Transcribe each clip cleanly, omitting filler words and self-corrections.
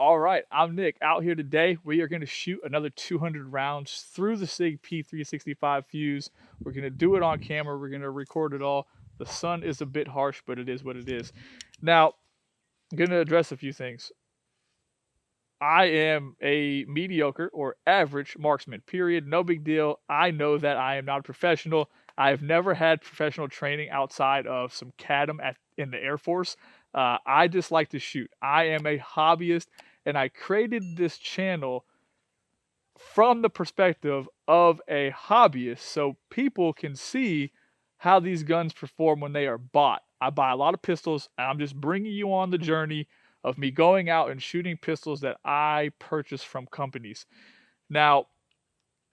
All right, I'm Nick. Out here today, we are going to shoot another 200 rounds through the Sig P365 Fuse. We're going to do it on camera. We're going to record it all. The sun is a bit harsh, but it is what it is. Now, I'm going to address a few things. I am a mediocre or average marksman, period. No big deal. I know that I am not a professional. I've never had professional training outside of some CADM in the Air Force. I just like to shoot. I am a hobbyist, and I created this channel from the perspective of a hobbyist so people can see how these guns perform when they are bought. I buy a lot of pistols, and I'm just bringing you on the journey of me going out and shooting pistols that I purchase from companies. Now,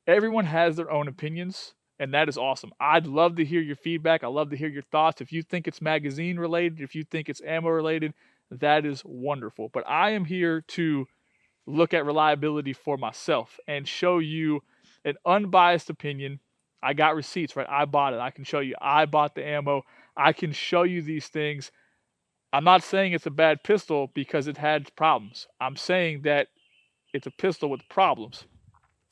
everyone has their own opinions, and that is awesome. I'd love to hear your feedback. I love to hear your thoughts. If you think it's magazine related, if you think it's ammo related, that is wonderful. But I am here to look at reliability for myself and show you an unbiased opinion. I got receipts, right? I bought it. I can show you I bought the ammo. I can show you these things. I'm not saying it's a bad pistol because it had problems. I'm saying that it's a pistol with problems.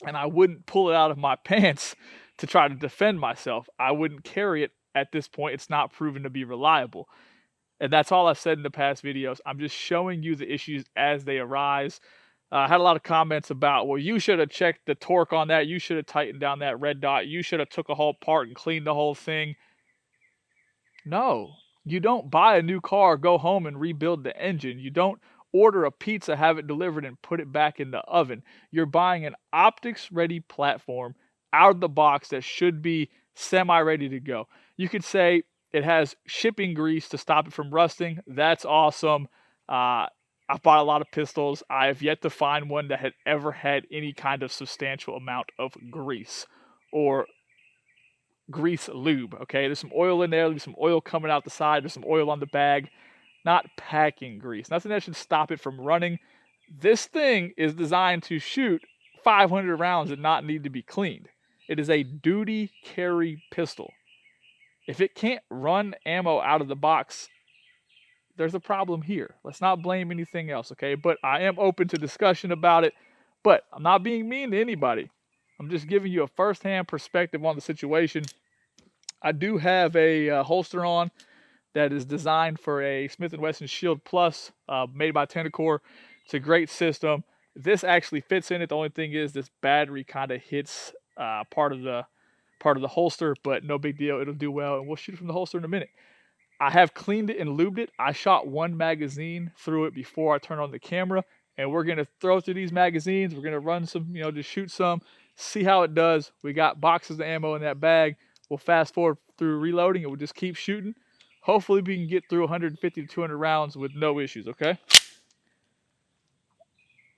And I wouldn't pull it out of my pants to try to defend myself. I wouldn't carry it at this point. It's not proven to be reliable. And that's all I've said in the past videos. I'm just showing you the issues as they arise. I had a lot of comments about, well, you should have checked the torque on that. You should have tightened down that red dot. You should have took a whole part and cleaned the whole thing. No, you don't buy a new car, go home and rebuild the engine. You don't order a pizza, have it delivered, and put it back in the oven. You're buying an optics-ready platform out of the box that should be semi-ready to go. You could say it has shipping grease to stop it from rusting. That's awesome. I've bought a lot of pistols. I have yet to find one that had ever had any kind of substantial amount of grease or grease lube. Okay, there's some oil in there. There's some oil coming out the side. There's some oil on the bag. Not packing grease. Nothing that should stop it from running. This thing is designed to shoot 500 rounds and not need to be cleaned. It is a duty carry pistol. If it can't run ammo out of the box, there's a problem here. Let's not blame anything else, okay? But I am open to discussion about it. But I'm not being mean to anybody. I'm just giving you a first-hand perspective on the situation. I do have a holster on that is designed for a Smith & Wesson Shield Plus, made by Tentacore. It's a great system. This actually fits in it. The only thing is this battery kind of hits part of the holster, but no big deal. It'll do well, and we'll shoot it from the holster in a minute. I have cleaned it and lubed it. I shot one magazine through it before I turned on the camera, and we're going to throw through these magazines. We're going to run some, just shoot some, see how it does. We got boxes of ammo in that bag. We'll fast forward through reloading, and we'll just keep shooting. Hopefully we can get through 150 to 200 rounds with no issues, okay?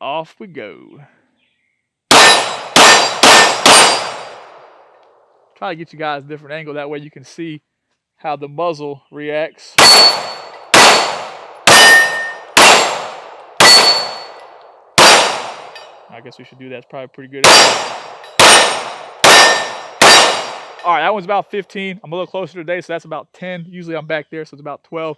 Off we go. Try to get you guys a different angle. That way you can see how the muzzle reacts. I guess we should do that. It's probably pretty good. All right, that one's about 15. I'm a little closer today, so that's about 10. Usually I'm back there, so it's about 12.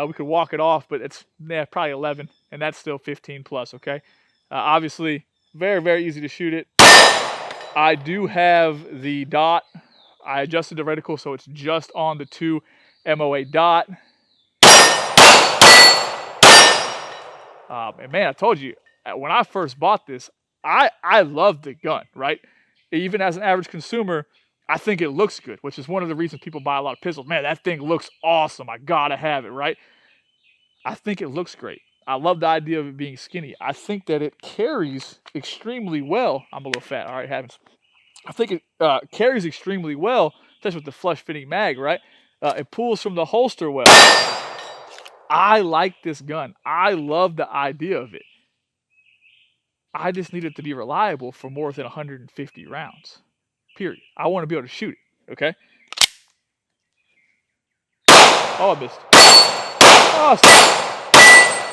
We could walk it off, but it's probably 11, and that's still 15 plus, okay? Obviously, very, very easy to shoot it. I do have the dot. I adjusted the reticle, so it's just on the 2 MOA dot. And man, I told you, when I first bought this, I loved the gun, right? Even as an average consumer, I think it looks good, which is one of the reasons people buy a lot of pistols. Man, that thing looks awesome. I gotta have it, right? I think it looks great. I love the idea of it being skinny. I think that it carries extremely well. I'm a little fat. All right, happens. I think it carries extremely well, especially with the flush-fitting mag, right? It pulls from the holster well. I like this gun. I love the idea of it. I just need it to be reliable for more than 150 rounds. Period. I want to be able to shoot it, okay? Oh, I missed. Oh,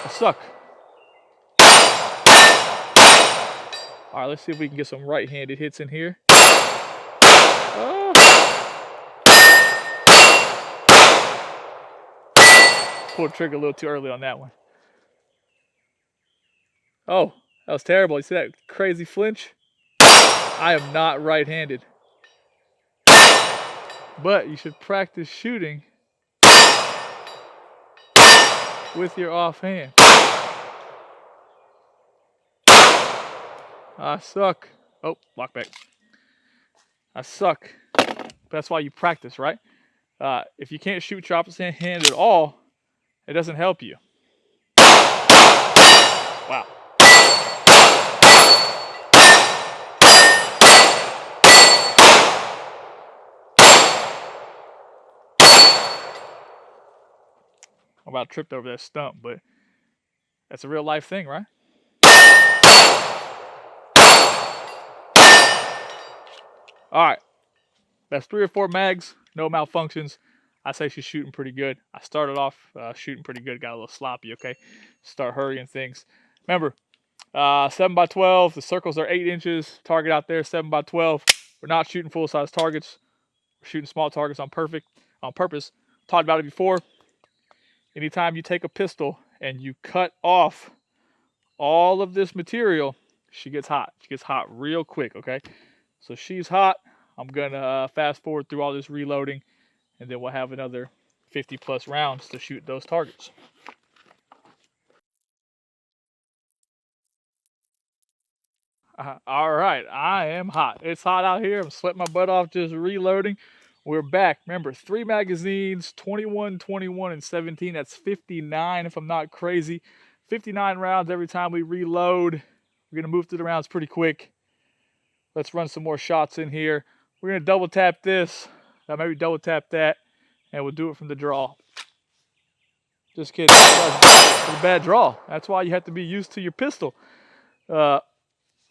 I suck. All right, let's see if we can get some right-handed hits in here. Pulled the trigger a little too early on that one. Oh, that was terrible. You see that crazy flinch? I am not right-handed. But you should practice shooting with your offhand. I suck. Oh, lock back. I suck. But that's why you practice, right? If you can't shoot your opposite hand at all, it doesn't help you. Wow. I about tripped over that stump, but that's a real life thing, right? All right. That's 3 or 4 mags, no malfunctions. I say she's shooting pretty good. I started off shooting pretty good, got a little sloppy, okay? Start hurrying things. Remember, 7x12, the circles are 8 inches. Target out there, 7x12. We're not shooting full-size targets. We're shooting small targets on purpose. Talked about it before. Anytime you take a pistol and you cut off all of this material, she gets hot. She gets hot real quick, okay? So she's hot. I'm going to fast forward through all this reloading, and then we'll have another 50 plus rounds to shoot those targets. All right, I am hot. It's hot out here. I'm sweating my butt off just reloading. We're back. Remember, 3 magazines, 21, 21, and 17. That's 59 if I'm not crazy. 59 rounds every time we reload. We're going to move through the rounds pretty quick. Let's run some more shots in here. We're going to double tap this. Maybe double tap that. And we'll do it from the draw. Just kidding. It's a bad draw. That's why you have to be used to your pistol. Now,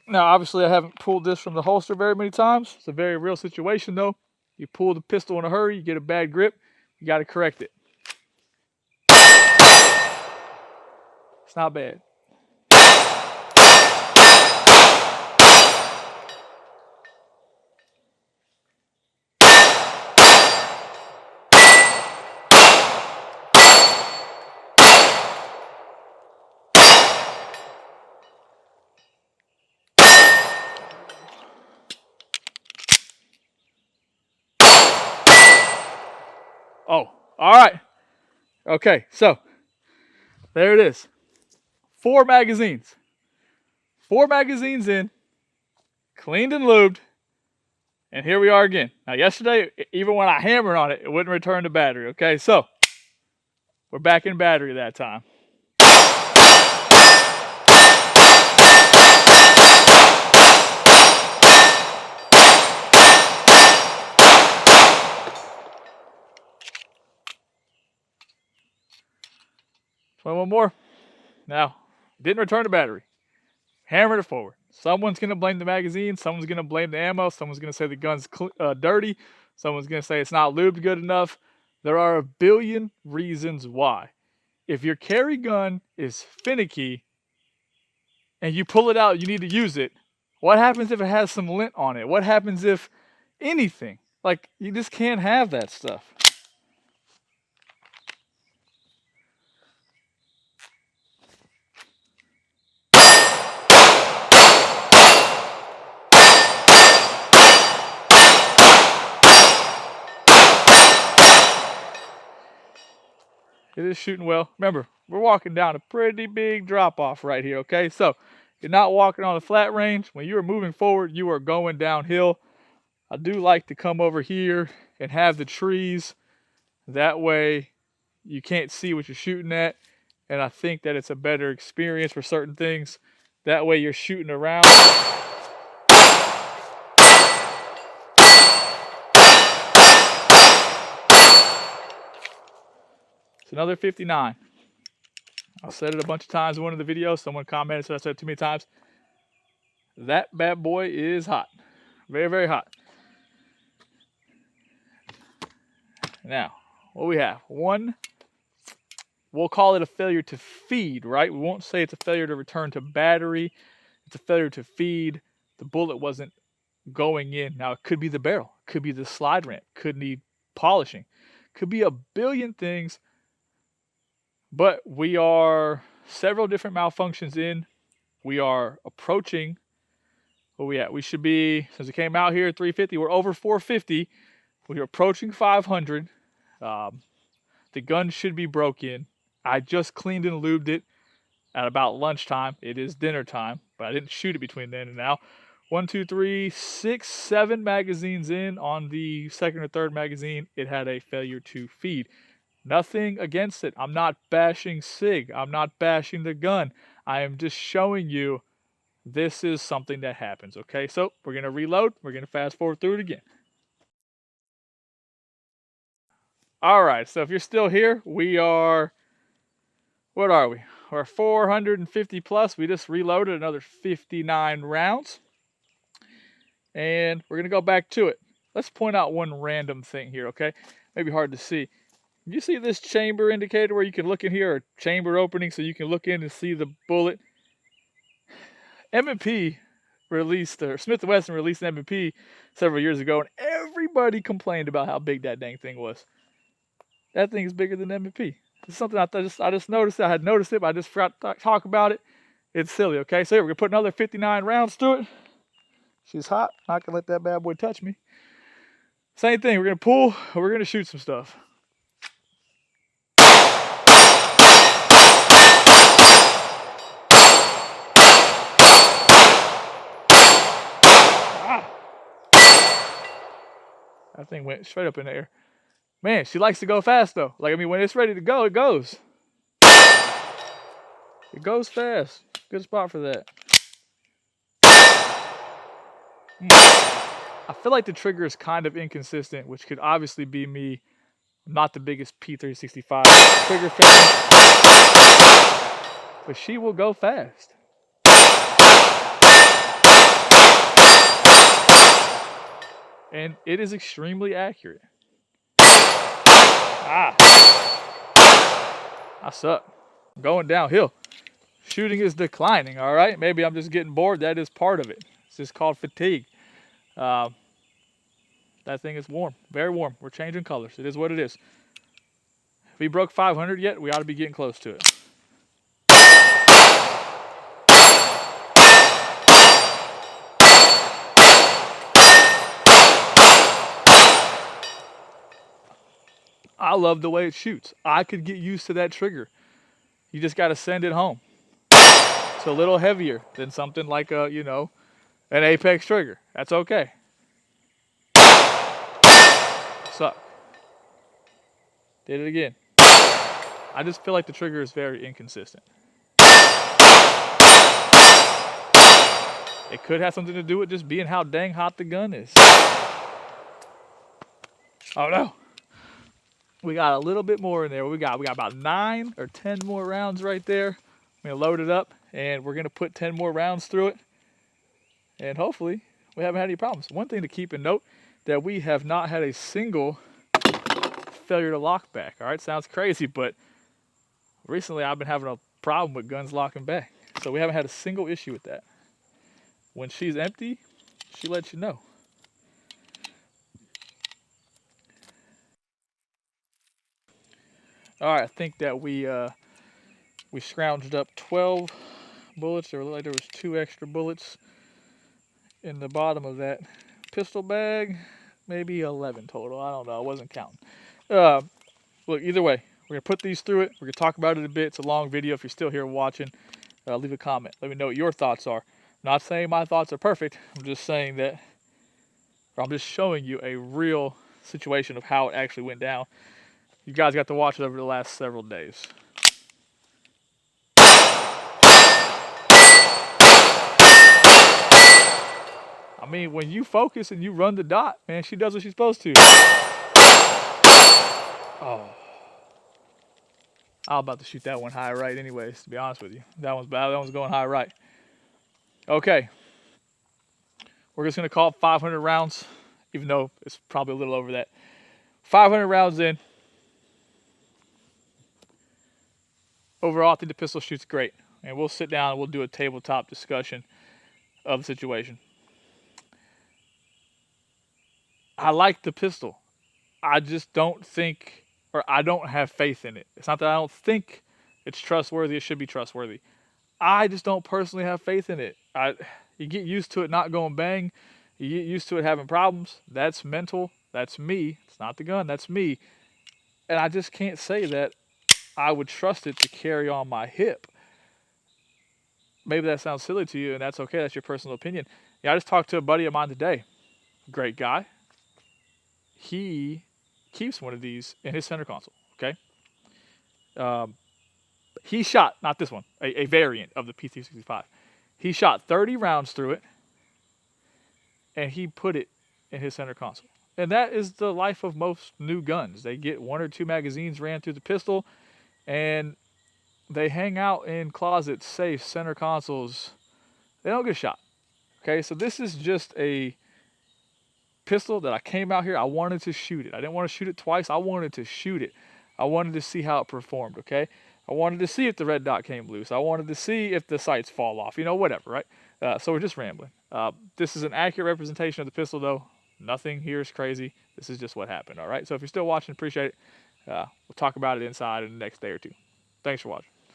obviously, I haven't pulled this from the holster very many times. It's a very real situation, though. You pull the pistol in a hurry, you get a bad grip, you got to correct it. It's not bad. Oh, all right. Okay, so there it is. 4 magazines. 4 magazines in, cleaned and lubed, and here we are again. Now, yesterday, even when I hammered on it, it wouldn't return to battery, okay? So, we're back in battery that time. One more. Now, didn't return to battery. Hammered it forward. Someone's going to blame the magazine. Someone's going to blame the ammo. Someone's going to say the gun's dirty. Someone's going to say it's not lubed good enough. There are a billion reasons why. If your carry gun is finicky and you pull it out, you need to use it. What happens if it has some lint on it? What happens if anything? Like, you just can't have that stuff. It is shooting well. Remember, we're walking down a pretty big drop-off right here, okay? So, you're not walking on a flat range. When you are moving forward, you are going downhill. I do like to come over here and have the trees. That way, you can't see what you're shooting at. And I think that it's a better experience for certain things. That way, you're shooting around. Another 59. I said it a bunch of times in one of the videos. Someone commented, so I said it too many times. That bad boy is hot. Very, very hot. Now, what we have? One, we'll call it a failure to feed, right? We won't say it's a failure to return to battery. It's a failure to feed. The bullet wasn't going in. Now, it could be the barrel. It could be the slide ramp. Could need polishing. Could be a billion things. But we are several different malfunctions in. We are approaching, where we at? We should be, since it came out here at 350, we're over 450. We're approaching 500. The gun should be broke in. I just cleaned and lubed it at about lunchtime. It is dinner time, but I didn't shoot it between then and now. 1, 2, 3, 6, 7 magazines in. On the second or third magazine, it had a failure to feed. Nothing against it. I'm not bashing SIG. I'm not bashing the gun. I am just showing you this is something that happens, okay? So we're going to reload. We're going to fast forward through it again. All right, so if you're still here, we are, what are we? We're 450 plus. We just reloaded another 59 rounds. And we're going to go back to it. Let's point out one random thing here, okay? Maybe hard to see. You see this chamber indicator where you can look in here, or chamber opening, so you can look in and see the bullet? M&P released, or Smith & Wesson released an M&P several years ago, and everybody complained about how big that dang thing was. That thing is bigger than M&P. It's something I just noticed. I had noticed it, but I just forgot to talk about it. It's silly, okay? So here, we're going to put another 59 rounds through it. She's hot. Not going to let that bad boy touch me. Same thing. We're going to pull, or we're going to shoot some stuff. That thing went straight up in the air. Man, she likes to go fast, though. Like, I mean, when it's ready to go, it goes. It goes fast. Good spot for that. I feel like the trigger is kind of inconsistent, which could obviously be me. I'm not the biggest P365 trigger fan, but she will go fast. And it is extremely accurate. I suck. I'm going downhill. Shooting is declining, all right? Maybe I'm just getting bored. That is part of it. It's just called fatigue. That thing is warm, very warm. We're changing colors. It is what it is. If we broke 500 yet, we ought to be getting close to it. I love the way it shoots. I could get used to that trigger. You just got to send it home. It's a little heavier than something like a, you know, an Apex trigger. That's okay. Suck. Did it again. I just feel like the trigger is very inconsistent. It could have something to do with just being how dang hot the gun is. Oh no. We got a little bit more in there. We got about 9 or 10 more rounds right there. I'm gonna load it up and we're gonna put 10 more rounds through it. And hopefully we haven't had any problems. One thing to keep in note, that we have not had a single failure to lock back. All right, sounds crazy, but recently I've been having a problem with guns locking back. So we haven't had a single issue with that. When she's empty, she lets you know. All right, I think that we scrounged up 12 bullets. There looked like there was 2 extra bullets in the bottom of that pistol bag. Maybe 11 total. I don't know. I wasn't counting. Look, either way, we're gonna put these through it. We're gonna talk about it a bit. It's a long video. If you're still here watching, leave a comment. Let me know what your thoughts are. I'm not saying my thoughts are perfect. I'm just saying that, or I'm just showing you a real situation of how it actually went down. You guys got to watch it over the last several days. I mean, when you focus and you run the dot, man, she does what she's supposed to. Oh. I was about to shoot that one high right anyways, to be honest with you. That one's bad. That one's going high right. Okay. We're just going to call it 500 rounds, even though it's probably a little over that. 500 rounds in. Overall, I think the pistol shoots great. And we'll sit down and we'll do a tabletop discussion of the situation. I like the pistol. I just don't think, or I don't have faith in it. It's not that I don't think it's trustworthy. It should be trustworthy. I just don't personally have faith in it. You get used to it not going bang. You get used to it having problems. That's mental. That's me. It's not the gun. That's me. And I just can't say that I would trust it to carry on my hip. Maybe that sounds silly to you, and that's okay. That's your personal opinion. Yeah, I just talked to a buddy of mine today. Great guy. He keeps one of these in his center console, okay? He shot, not this one, a variant of the P365. He shot 30 rounds through it, and he put it in his center console. And that is the life of most new guns. They get 1 or 2 magazines ran through the pistol, and they hang out in closets, safes, center consoles. They don't get shot. Okay, so this is just a pistol that I came out here. I wanted to shoot it. I didn't want to shoot it twice. I wanted to shoot it. I wanted to see how it performed, okay? I wanted to see if the red dot came loose. I wanted to see if the sights fall off, you know, whatever, right? So we're just rambling. This is an accurate representation of the pistol, though. Nothing here is crazy. This is just what happened, all right? So if you're still watching, appreciate it. We'll talk about it inside in the next day or two. Thanks for watching.